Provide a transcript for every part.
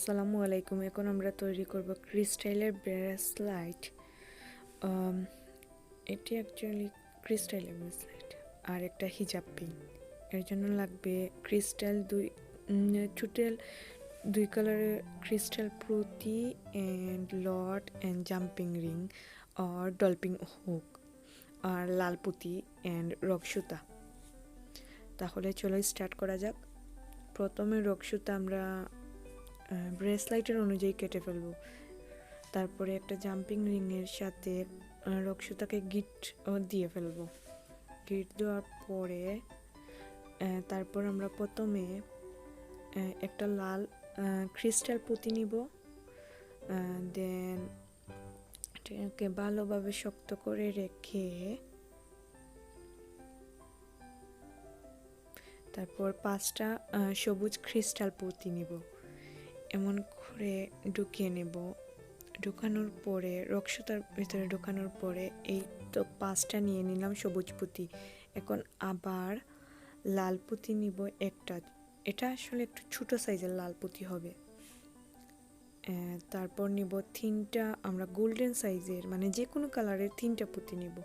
আসসালামু আলাইকুম। এখন আমরা তৈরি করব ক্রিস্টালের ব্রেসলেট। এটি অ্যাকচুয়ালি ক্রিস্টালের ব্রেসলেট আর একটা হিজাব পিন। এর জন্য লাগবে ক্রিস্টাল টোটাল 2 কালারের ক্রিস্টাল প্রতি and lot and jumping ring আর ডলপিং হুক আর লাল পুঁতি অ্যান্ড রক সুতা। তাহলে চলো স্টার্ট করা যাক। প্রথমে রক সুতা আমরা ব্রেসলাইটের অনুযায়ী কেটে ফেলব। তারপরে একটা জাম্পিং রিংয়ের সাথে রক সুতাকে গিট দিয়ে ফেলব। গিট দেওয়ার পরে তারপর আমরা প্রথমে একটা লাল ক্রিস্টাল পুঁতি নিব। দেন এটাকে ভালোভাবে শক্ত করে রেখে তারপর 5টা সবুজ ক্রিস্টাল পুঁতি নিব। এমন করে ঢুকিয়ে নেব। ঢুকানোর পরে রক্সতার ভিতরে ঢুকানোর পরে এই তো 5টা নিয়ে নিলাম সবুজ পুঁতি। এখন আবার লাল পুঁতি নিব একটা। এটা আসলে একটু ছোট সাইজের লাল পুঁতি হবে। তারপর নিব 3টা আমরা গোল্ডেন সাইজের মানে যে কোনো কালারের 3টা পুঁতি নিব।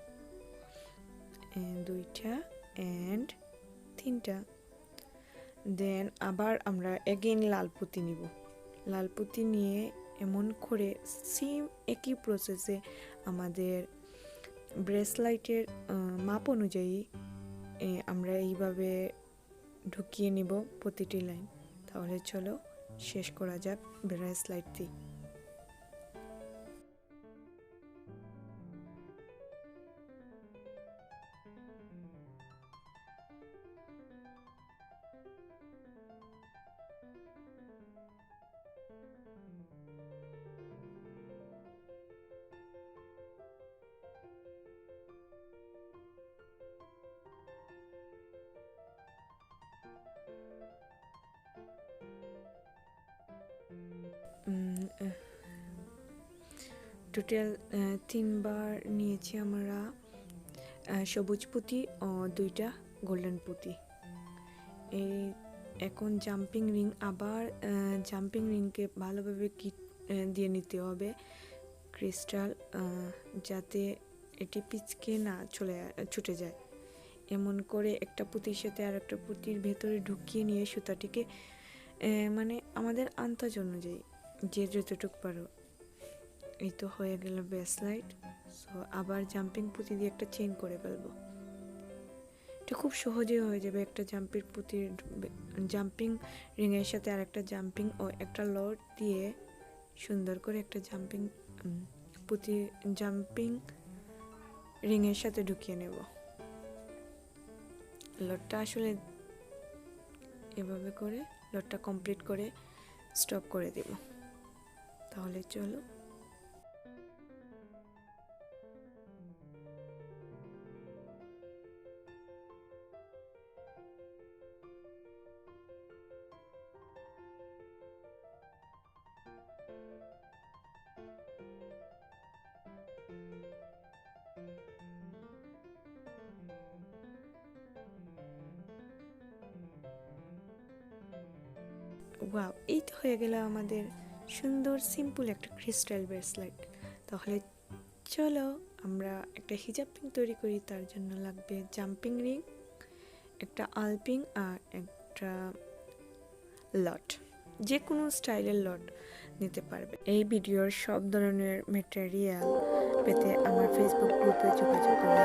2টা অ্যান্ড 3টা। দেন আবার আমরা এগেইন লাল পুঁতি নিব। লাল পুঁতি নিয়ে এমন করে সেম একই প্রসেসে আমাদের ব্রেসলাইটের মাপ অনুযায়ী আমরা এইভাবে ঢুকিয়ে নিব প্রতিটি লাইন। তাহলে চলো শেষ করা যাক ব্রেসলাইটটি। টোটাল 3বার নিয়েছি আমরা সবুজ পুঁতি ও 2টা গোল্ডেন পুঁতি। এই এখন জাম্পিং রিং, আবার জাম্পিং রিংকে ভালোভাবে কিট দিয়ে নিতে হবে ক্রিস্টাল, যাতে এটি পিচকে না ছুটে যায়। এমন করে একটা পুঁতির সাথে আর একটা পুঁতির ভেতরে ঢুকিয়ে নিয়ে সুতাটিকে মানে আমাদের আন্দাজ অনুযায়ী যে যতটুকু পারো। এই তো হয়ে গেল ব্রেসলাইট। সো আবার জাম্পিং পুঁতি দিয়ে একটা চেইন করে ফেলবো। এটা খুব সহজে হয়ে যাবে। একটা জাম্পিং রিংয়ের সাথে আর একটা জাম্পিং ও একটা লট দিয়ে সুন্দর করে একটা জাম্পিং রিংয়ের সাথে ঢুকিয়ে নেব। লটটা আসলে এভাবে করে লটটা কমপ্লিট করে স্টপ করে দেব। তাহলে চলো ওয়াও, এই তো হয়ে গেল আমাদের সুন্দর সিম্পল একটা ক্রিস্টাল ব্রেসলেট। তাহলে চলো আমরা একটা হিজাব পিন তৈরি করি। তার জন্য লাগবে জাম্পিং রিং, একটা আলপিং আর একটা লট। যে কোনো স্টাইলের লট নিতে পারবে। এই ভিডিওর সব ধরনের ম্যাটেরিয়াল পেতে আমার ফেসবুক গ্রুপে যোগাযোগ করবে।